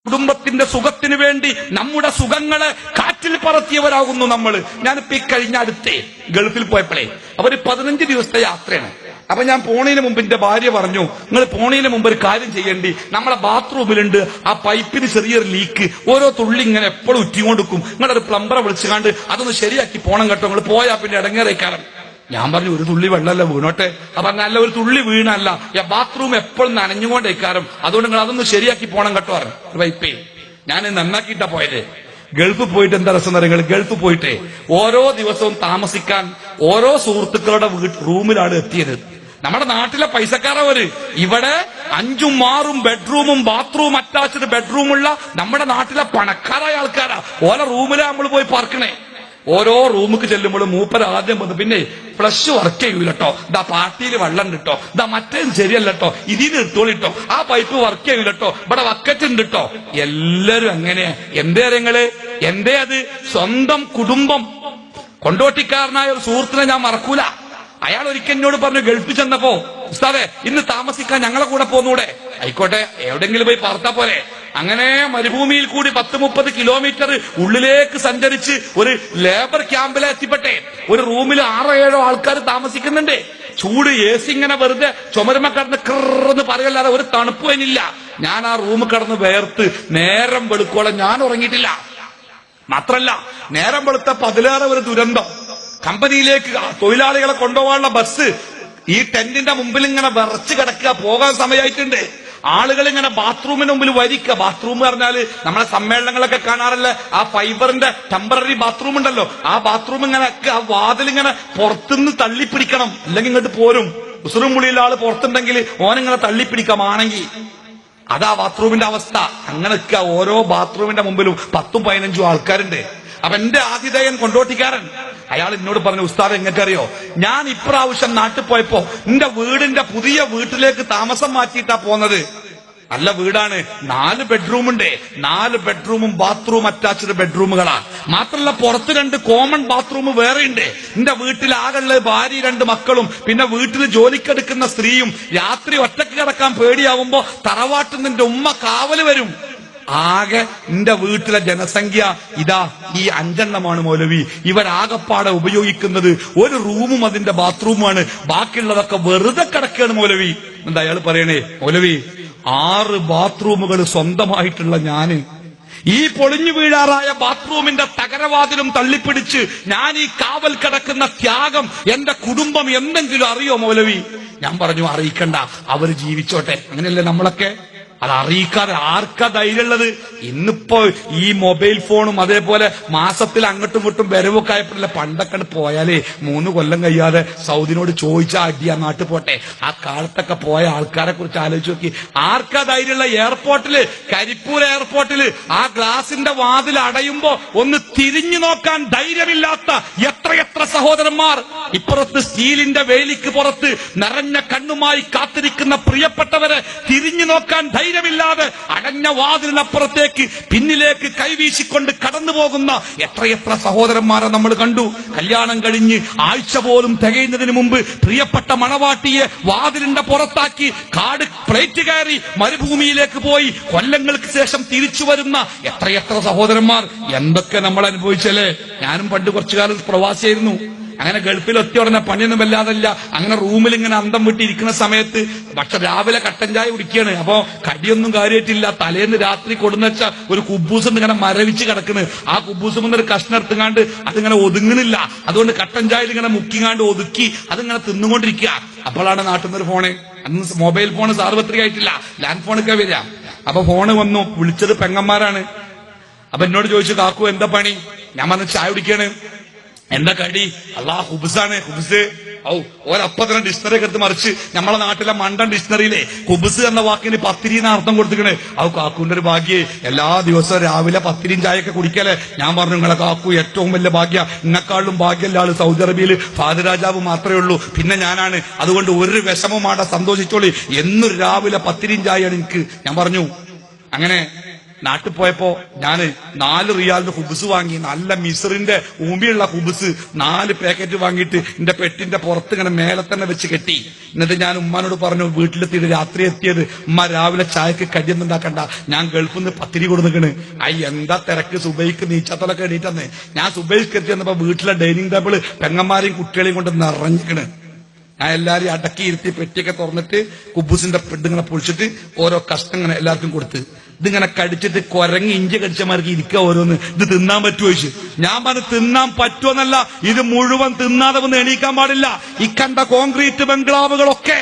കുടുംബത്തിന്റെ സുഖത്തിന് വേണ്ടി നമ്മുടെ സുഖങ്ങളെ കാറ്റിൽ പറത്തിയവരാകുന്നു നമ്മൾ. ഞാനിപ്പോ കഴിഞ്ഞ അടുത്തേ ഗൾഫിൽ പോയപ്പോഴേ അവര് 15 ദിവസത്തെ യാത്രയാണ്. അപ്പൊ ഞാൻ പോണതിന് മുമ്പ് എന്റെ ഭാര്യ പറഞ്ഞു, നിങ്ങൾ പോണതിന് മുമ്പ് ഒരു കാര്യം ചെയ്യേണ്ടി, നമ്മളെ ബാത്റൂമിലുണ്ട് ആ പൈപ്പിന് ചെറിയൊരു ലീക്ക്, ഓരോ തുള്ളി ഇങ്ങനെ എപ്പോഴും ഉറ്റിക്കൊണ്ടിരിക്കും, നിങ്ങളൊരു പ്ലംബറെ വിളിച്ചുകാണ്ട് അതൊന്ന് ശരിയാക്കി പോണം കേട്ടോ, നിങ്ങൾ പോയാ പിന്നെ ഇടങ്ങേറേക്കാരം. ഞാൻ പറഞ്ഞു, ഒരു തുള്ളി വെള്ളമല്ല വീണോട്ടെ. അപ്പൊ നല്ല ഒരു തുള്ളി വീണല്ല, ബാത്റൂം എപ്പോഴും നനഞ്ഞുകൊണ്ടേക്കാരം, അതുകൊണ്ട് നിങ്ങൾ അതൊന്ന് ശരിയാക്കി പോണം കേട്ടോ പറഞ്ഞു. വൈപ്പേ ഞാൻ നന്നാക്കിയിട്ടാ പോയത്. ഗൾഫ് പോയിട്ട് എന്താ രസം നിങ്ങൾ, ഗൾഫ് പോയിട്ടേ ഓരോ ദിവസവും താമസിക്കാൻ ഓരോ സുഹൃത്തുക്കളുടെ റൂമിലാണ് എത്തിയത്. നമ്മുടെ നാട്ടിലെ പൈസക്കാരവര് ഇവിടെ 5ഉം 6ഉം ബെഡ്റൂമും ബാത്റൂം അറ്റാച്ച്ഡ് ബെഡ്റൂമുള്ള നമ്മുടെ നാട്ടിലെ പണക്കാരായ ആൾക്കാരാ. ഓരോ റൂമിലാ നമ്മൾ പോയി പാർക്കണേ. ഓരോ റൂമിക്ക് ചെല്ലുമ്പോൾ മൂപ്പര ആദ്യം വന്ന്, പിന്നെ ഫ്ലഷ് വർക്ക് ചെയ്യൂലട്ടോ, ഇതാ പാർട്ടിയിൽ വെള്ളം കിട്ടോ, ഇതാ മറ്റേത് ശരിയല്ലട്ടോ, ഇതിന് എടുത്തോളിട്ടോ, ആ പൈപ്പ് വർക്ക് ചെയ്യൂലട്ടോ, ഇവിടെ വക്കറ്റ് ഉണ്ട് കേട്ടോ. എല്ലാരും അങ്ങനെയാ. എന്തേ നിങ്ങള്, എന്തേ അത്? സ്വന്തം കുടുംബം. കൊണ്ടോട്ടിക്കാരനായ ഒരു സുഹൃത്തിനെ ഞാൻ മറക്കൂല. അയാൾ ഒരിക്കൽ എന്നോട് പറഞ്ഞു, ഗൾഫിൽ ചെന്നപ്പോ, ഉസ്താദേ ഇന്ന് താമസിക്കാൻ ഞങ്ങളെ കൂടെ പോന്നൂടെ? ആയിക്കോട്ടെ, എവിടെങ്കിലും പോയി പാർത്താ പോരെ. അങ്ങനെ മരുഭൂമിയിൽ കൂടി 10-30 കിലോമീറ്റർ ഉള്ളിലേക്ക് സഞ്ചരിച്ച് ഒരു ലേബർ ക്യാമ്പിലെ എത്തിപ്പെട്ടെ. ഒരു റൂമിൽ 6-7 ആൾക്കാർ താമസിക്കുന്നുണ്ട്. ചൂട് AC ഇങ്ങനെ വെറുതെ ചുമരുമ കിടന്ന് കൃന്ന് പറയല്ലാതെ ഒരു തണുപ്പ് കഴിഞ്ഞില്ല. ഞാൻ ആ റൂമിൽ കിടന്ന് വേർത്ത് നേരം വെളുക്കോളം ഞാൻ ഉറങ്ങിയിട്ടില്ല. മാത്രല്ല, നേരം വെളുത്തപ്പോ അതിലേറെ ഒരു ദുരന്തം. കമ്പനിയിലേക്ക് തൊഴിലാളികളെ കൊണ്ടുപോകാനുള്ള ബസ് ഈ ടെന്റിന്റെ മുമ്പിൽ ഇങ്ങനെ വിറച്ച് കിടക്കുക, പോകാൻ സമയമായിട്ടുണ്ട്. ആളുകൾ ഇങ്ങനെ ബാത്റൂമിന് മുമ്പിൽ വരിക്കുക. ബാത്റൂം പറഞ്ഞാല് നമ്മളെ സമ്മേളനങ്ങളൊക്കെ കാണാറില്ല, ആ ഫൈബറിന്റെ ടെമ്പററി ബാത്റൂം ഉണ്ടല്ലോ, ആ ബാത്റൂം ഇങ്ങനെ ആ വാതിലിങ്ങനെ പുറത്തുനിന്ന് തള്ളിപ്പിടിക്കണം, ഇല്ലെങ്കിൽ ഇങ്ങോട്ട് പോരും. ഉസുറും മുളിയുള്ള ആള് പുറത്തുണ്ടെങ്കിൽ ഓനിങ്ങനെ തള്ളിപ്പിടിക്കാമാണെങ്കിൽ അതാ ബാത്റൂമിന്റെ അവസ്ഥ. അങ്ങനെയൊക്കെ ഓരോ ബാത്റൂമിന്റെ മുമ്പിലും 10-15 ആൾക്കാരുണ്ട്. അപ്പൊ എന്റെ ആതിഥേയൻ കൊണ്ടോട്ടിക്കാരൻ, അയാൾ എന്നോട് പറഞ്ഞു, ഉസ്താദ് എങ്ങക്കറിയോ, ഞാൻ ഇപ്രാവശ്യം നാട്ടിൽ പോയപ്പോ എന്റെ വീടിന്റെ പുതിയ വീട്ടിലേക്ക് താമസം മാറ്റിയിട്ടാ പോന്നത്. നല്ല വീടാണ്, 4 ബെഡ്റൂമുണ്ട്. 4 ബെഡ്റൂമും ബാത്റൂം അറ്റാച്ച്ഡ് ബെഡ്റൂമുകളാ. മാത്രമല്ല പുറത്ത് 2 കോമൺ ബാത്റൂം വേറെയുണ്ട്. എന്റെ വീട്ടിൽ ആകെയുള്ള ഭാര്യ 2 മക്കളും പിന്നെ വീട്ടിൽ ജോലിക്കെടുക്കുന്ന സ്ത്രീയും. രാത്രി ഒറ്റക്ക് കിടക്കാൻ പേടിയാവുമ്പോ തറവാട്ടിൽ നിന്റെ ഉമ്മ കാവല് വരും. ആകെ എന്റെ വീട്ടിലെ ജനസംഖ്യ ഇതാ ഈ 5 മൗലവി. ഇവരാകപ്പാടെ ഉപയോഗിക്കുന്നത് ഒരു റൂമും അതിന്റെ ബാത്റൂമാണ്, ബാക്കിയുള്ളതൊക്കെ വെറുതെ കിടക്കുകയാണ് മൗലവി. എന്താ അയാൾ പറയണേ, മൗലവി 6 ബാത്റൂമുകൾ സ്വന്തമായിട്ടുള്ള ഞാന് ഈ പൊളിഞ്ഞു വീഴാറായ ബാത്റൂമിന്റെ തകരവാതിലും തള്ളിപ്പിടിച്ച് ഞാൻ ഈ കാവൽ കിടക്കുന്ന ത്യാഗം എന്റെ കുടുംബം എന്തെങ്കിലും അറിയോ മൗലവി? ഞാൻ പറഞ്ഞു, അറിയിക്കണ്ട, അവര് ജീവിച്ചോട്ടെ. അങ്ങനെയല്ലേ നമ്മളൊക്കെ? അത് അറിയിക്കാതെ ആർക്കാ ധൈര്യമുള്ളത്? ഇന്നിപ്പോ ഈ മൊബൈൽ ഫോണും അതേപോലെ മാസത്തിൽ അങ്ങോട്ടും ഇങ്ങോട്ടും വരവൊക്കെ ആയപ്പോഴല്ലേ. പണ്ടൊക്കെ പോയാലേ 3 കൊല്ലം കഴിയാതെ സൗദിനോട് ചോദിച്ചാ അടിയാ നാട്ടിൽ പോട്ടെ. ആ കാലത്തൊക്കെ പോയ ആൾക്കാരെ കുറിച്ച് ആലോചിച്ച് നോക്കി. ആർക്കാ ധൈര്യമുള്ള? എയർപോർട്ടില്, കരിപ്പൂർ എയർപോർട്ടില് ആ ഗ്ലാസിന്റെ വാതിൽ അടയുമ്പോ ഒന്ന് തിരിഞ്ഞു നോക്കാൻ ധൈര്യമില്ലാത്ത എത്രയെത്ര സഹോദരന്മാർ. ഇപ്പുറത്ത് സ്റ്റീലിന്റെ വേലിക്ക് പുറത്ത് നിറഞ്ഞ കണ്ണുമായി കാത്തിരിക്കുന്ന പ്രിയപ്പെട്ടവരെ തിരിഞ്ഞു നോക്കാൻ ധൈര്യമില്ലാതെ അടഞ്ഞ വാതിലിനപ്പുറത്തേക്ക് പിന്നിലേക്ക് കൈവീശിക്കൊണ്ട് കടന്നു പോകുന്ന എത്രയെത്ര സഹോദരന്മാരെ നമ്മൾ കണ്ടു. കല്യാണം കഴിഞ്ഞ് ആഴ്ച പോലും തികയുന്നതിന് മുമ്പ് പ്രിയപ്പെട്ട മണവാട്ടിയെ വാതിലിന്റെ പുറത്താക്കി കാട് പ്ലേറ്റ് കയറി മരുഭൂമിയിലേക്ക് പോയി കൊല്ലങ്ങൾക്ക് ശേഷം തിരിച്ചു വരുന്ന എത്രയെത്ര സഹോദരന്മാർ. എന്തൊക്കെ നമ്മൾ അനുഭവിച്ചല്ലേ. ഞാനും പണ്ട് കുറച്ചു കാലം പ്രവാസിയായിരുന്നു. അങ്ങനെ ഗൾഫിൽ എത്തിയ ഉടനെ പണിയൊന്നും വല്ലാതല്ല. അങ്ങനെ റൂമിൽ ഇങ്ങനെ അന്തം വിട്ടിരിക്കുന്ന സമയത്ത് പക്ഷെ രാവിലെ കട്ടൻ ചായ കുടിക്കുകയാണ്. അപ്പോ കടിയൊന്നും കാര്യമായിട്ടില്ല. തലേന്ന് രാത്രി കൊടുന്നുവെച്ച ഒരു കുബൂസ് ഇങ്ങനെ മരവിച്ച് കിടക്കണ്. ആ കുബൂസ് മുന്നൊരു കഷ്ണം എടുത്തുങ്ങാണ്ട് അതിങ്ങനെ ഒതുങ്ങണില്ല. അതുകൊണ്ട് കട്ടൻ ചായയിൽ ഇങ്ങനെ മുക്കിങ്ങാണ്ട് ഒതുക്കി അതിങ്ങനെ തിന്നുകൊണ്ടിരിക്കുക. അപ്പോഴാണ് നാട്ടിൽ നിന്നൊരു ഫോണ്. അന്ന് മൊബൈൽ ഫോൺ സാർവത്രികമായിട്ടില്ല, ലാൻഡ് ഫോണൊക്കെ വരിക. അപ്പൊ ഫോണ് വന്നു. വിളിച്ചത് പെങ്ങന്മാരാണ്. അപ്പൊ എന്നോട് ചോദിച്ചു, കാക്കു എന്താ പണി? ഞാൻ വന്ന് ചായ കുടിക്കാണ്. എന്താ കടി? ഹുബ്സാണ്. ഹുബ്സ്. ഒരപ്പത്തിന് ഡിക്ഷണറി ഒക്കെ എടുത്ത് മറിച്ച് നമ്മളെ നാട്ടിലെ മണ്ടൻ ഡിക്ഷണറിയിലെ ഹുബ്സ് എന്ന വാക്കിന് പത്തിരി എന്ന അർത്ഥം കൊടുത്തിക്കണേ. കാക്കുവിന്റെ ഒരു ഭാഗ്യേ, എല്ലാ ദിവസവും രാവിലെ പത്തിരിയും ചായയൊക്കെ കുടിക്കല്ലേ. ഞാൻ പറഞ്ഞു, നിങ്ങളെ കാക്കു ഏറ്റവും വലിയ ഭാഗ്യ, ഇന്നെക്കാളും ഭാഗ്യല്ല ആള് സൗദി അറേബ്യയിൽ ഫാദർ രാജാവ് മാത്രമേ ഉള്ളൂ, പിന്നെ ഞാനാണ്. അതുകൊണ്ട് ഒരു വിഷമമാടെ സന്തോഷിച്ചോളി. എന്നും രാവിലെ പത്തിരിയും ചായയാണ് എനിക്ക്. ഞാൻ പറഞ്ഞു. അങ്ങനെ നാട്ടിൽ പോയപ്പോ ഞാന് 4 റിയാലിന്റെ ഹുബുസ് വാങ്ങി, നല്ല മിസറിന്റെ ഊമ്പിയുള്ള ഹുബുസ് 4 പാക്കറ്റ് വാങ്ങിയിട്ട് എന്റെ പെട്ടിന്റെ പുറത്ത് ഇങ്ങനെ മേലെ തന്നെ വെച്ച് കെട്ടി. എന്നിട്ട് ഞാൻ ഉമ്മാനോട് പറഞ്ഞു, വീട്ടിലെത്തിയിട്ട് രാത്രി എത്തിയത് ഉമ്മ രാവിലെ ചായക്ക് കടിയൊന്നും ഉണ്ടാക്കണ്ട, ഞാൻ ഗൾഫിൽ നിന്ന് പത്തിരി കൊടുക്കണ്. എന്താ തിരക്ക്, സുബൈക്ക് നീച്ചാത്തലൊക്കെ എണീറ്റന്ന്. ഞാൻ സുബൈക്ക് എത്തി വന്നപ്പോ വീട്ടിലെ ഡൈനിങ് ടേബിള് പെങ്ങന്മാരെയും കുട്ടികളെയും കൊണ്ട് നിറഞ്ഞിക്കണ്. ഞാൻ എല്ലാരെയും അടക്കി ഇരുത്തി പെട്ടിയൊക്കെ തുറന്നിട്ട് കുബൂസിന്റെ പെട്ടിങ്ങനെ പൊളിച്ചിട്ട് ഓരോ കഷ്ണങ്ങനെ എല്ലാവർക്കും കൊടുത്ത്. ഇതിങ്ങനെ കടിച്ചിട്ട് കുരങ്ങി ഇഞ്ചി കടിച്ചമാർക്ക് ഇരിക്കുക ഓരോന്ന്. ഇത് തിന്നാൻ പറ്റുമോ ചോദിച്ചു. ഞാൻ പറഞ്ഞു, തിന്നാൻ പറ്റുമെന്നല്ല, ഇത് മുഴുവൻ തിന്നാതെ വന്ന് എണീക്കാൻ പാടില്ല. ഈ കണ്ട കോൺക്രീറ്റ് ബംഗ്ലാവുകളൊക്കെ,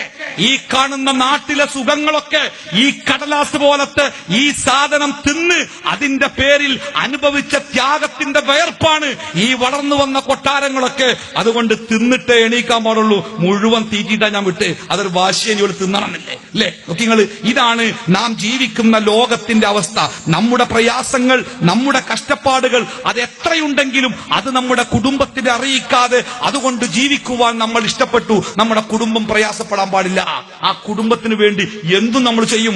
ഈ കാണുന്ന നാട്ടിലെ സുഖങ്ങളൊക്കെ ഈ കടലാസ് പോലത്തെ ഈ സാധനം തിന്ന് അതിന്റെ പേരിൽ അനുഭവിച്ച ത്യാഗത്തിന്റെ വയർപ്പാണ് ഈ വളർന്നു വന്ന കൊട്ടാരങ്ങളൊക്കെ. അതുകൊണ്ട് തിന്നിട്ട് എണീക്കാൻ പാടുള്ളൂ, മുഴുവൻ തീറ്റിട്ടാ ഞാൻ വിട്ട്. അതൊരു വാശിയോട് തിന്നണമെന്നില്ലേ അല്ലേ? നോക്കിങ്ങള്, ഇതാണ് നാം ജീവിക്കുന്ന ലോകത്തിന്റെ അവസ്ഥ. നമ്മുടെ പ്രയാസങ്ങൾ, നമ്മുടെ കഷ്ടപ്പാടുകൾ അത് എത്രയുണ്ടെങ്കിലും അത് നമ്മുടെ കുടുംബത്തിനെ അറിയിക്കാതെ അതുകൊണ്ട് ജീവിക്കുവാൻ നമ്മൾ ഇഷ്ടപ്പെട്ടു. നമ്മുടെ കുടുംബം പ്രയാസപ്പെടാൻ പാടില്ല. ആ കുടുംബത്തിന് വേണ്ടി എന്തും നമ്മൾ ചെയ്യും.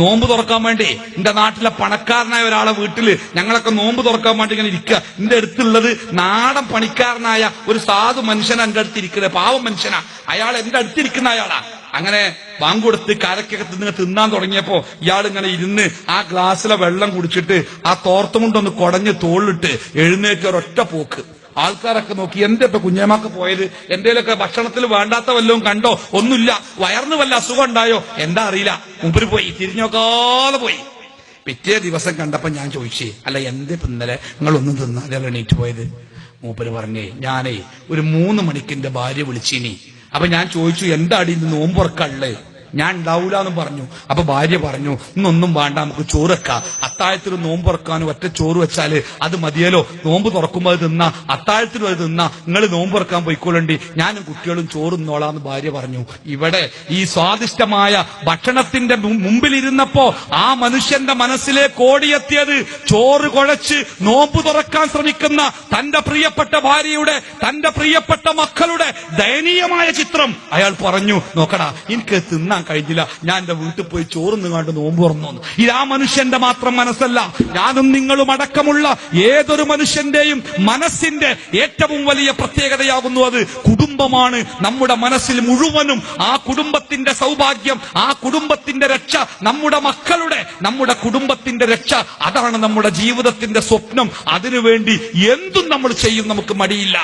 നോമ്പ് തുറക്കാൻ വേണ്ടി എന്റെ നാട്ടിലെ പണക്കാരനായ ഒരാളെ വീട്ടില് ഞങ്ങളൊക്കെ നോമ്പ് തുറക്കാൻ വേണ്ടി ഇങ്ങനെ ഇരിക്കുക. എന്റെ അടുത്തുള്ളത് നാടൻ പണിക്കാരനായ ഒരു സാധു മനുഷ്യനാ എന്റെ അടുത്തിരിക്കുന്നത്. പാവം മനുഷ്യനാ അയാൾ, എന്റെ അടുത്തിരിക്കുന്ന അയാളാ. അങ്ങനെ ബാങ്ക് കൊടുത്ത് കരക്കകത്ത് നിന്ന് തിന്നാൻ തുടങ്ങിയപ്പോ ഇയാൾ ഇങ്ങനെ ഇരുന്ന് ആ ഗ്ലാസ്സിലെ വെള്ളം കുടിച്ചിട്ട് ആ തോർത്തുമുണ്ടൊന്ന് കുടഞ്ഞ് തോളിലിട്ട് എഴുന്നേറ്റ് ഒരൊറ്റ പോക്ക്. ആൾക്കാരൊക്കെ നോക്കി, എന്റെ ഇപ്പൊ കുഞ്ഞേമാക്ക് പോയത്, എന്റെയിലൊക്കെ ഭക്ഷണത്തിൽ വേണ്ടാത്ത വല്ലതും കണ്ടോ? ഒന്നുമില്ല. വയറിന് വല്ല അസുഖം ഉണ്ടായോ? എന്താ അറിയില്ല. മുമ്പിൽ പോയി തിരിഞ്ഞോക്കാതെ പോയി. പിറ്റേ ദിവസം കണ്ടപ്പോ ഞാൻ ചോദിച്ചേ, അല്ല എന്തിപ്പോ ഇന്നലെ നിങ്ങളൊന്നും തിന്നാതെ എണീറ്റ് പോയത്? മൂപ്പര് പറഞ്ഞേ, ഞാനേ ഒരു 3 മണിക്ക് എന്റെ ഭാര്യ വിളിച്ചിനി. അപ്പൊ ഞാൻ ചോദിച്ചു, എന്താ അടിയിൽ നിന്ന് നോമ്പുറക്കള്ളേ? ഞാൻ ഉണ്ടാവൂലെന്ന് പറഞ്ഞു. അപ്പൊ ഭാര്യ പറഞ്ഞു, ഇന്നൊന്നും വേണ്ട, നമുക്ക് ചോറ് വെക്കാം. അത്താഴത്തിന് നോമ്പ് തുറക്കാനും ഒറ്റ ചോറ് വെച്ചാല് അത് മതിയല്ലോ. നോമ്പ് തുറക്കുമ്പോൾ അത് തിന്നാ, അത്താഴത്തിനും അത് തിന്നാ, നിങ്ങൾ നോമ്പ് തുറക്കാൻ പോയിക്കോളണ്ടി, ഞാനും കുട്ടികളും ചോറ് തിന്നോളാന്ന് ഭാര്യ പറഞ്ഞു. ഇവിടെ ഈ സ്വാദിഷ്ടമായ ഭക്ഷണത്തിന്റെ മുമ്പിലിരുന്നപ്പോ ആ മനുഷ്യന്റെ മനസ്സിലേക്ക് ഓടിയെത്തിയത് ചോറ് കുഴച്ച് നോമ്പ് തുറക്കാൻ ശ്രമിക്കുന്ന തന്റെ പ്രിയപ്പെട്ട ഭാര്യയുടെ, തന്റെ പ്രിയപ്പെട്ട മക്കളുടെ ദയനീയമായ ചിത്രം. അയാൾ പറഞ്ഞു, നോക്കടാ, എനിക്ക് തിന്നാൻ കഴിഞ്ഞില്ല, ഞാൻ എന്റെ വീട്ടിൽ പോയി ചോറ് നിങ്ങാണ്ട് നോമ്പ് തുറന്നു. ഇത് ആ മനുഷ്യന്റെ മാത്രം മനസ്സല്ല, ഞാനും നിങ്ങളും അടക്കമുള്ള ഏതൊരു മനുഷ്യന്റെയും മനസ്സിന്റെ ഏറ്റവും വലിയ പ്രത്യേകതയാകുന്നു അത് കുടുംബമാണ്. നമ്മുടെ മനസ്സിൽ മുഴുവനും ആ കുടുംബത്തിന്റെ സൗഭാഗ്യം, ആ കുടുംബത്തിന്റെ രക്ഷ, നമ്മുടെ മക്കളുടെ, നമ്മുടെ കുടുംബത്തിന്റെ രക്ഷ, അതാണ് നമ്മുടെ ജീവിതത്തിന്റെ സ്വപ്നം. അതിനുവേണ്ടി എന്തും നമ്മൾ ചെയ്യും, നമുക്ക് മടിയില്ല.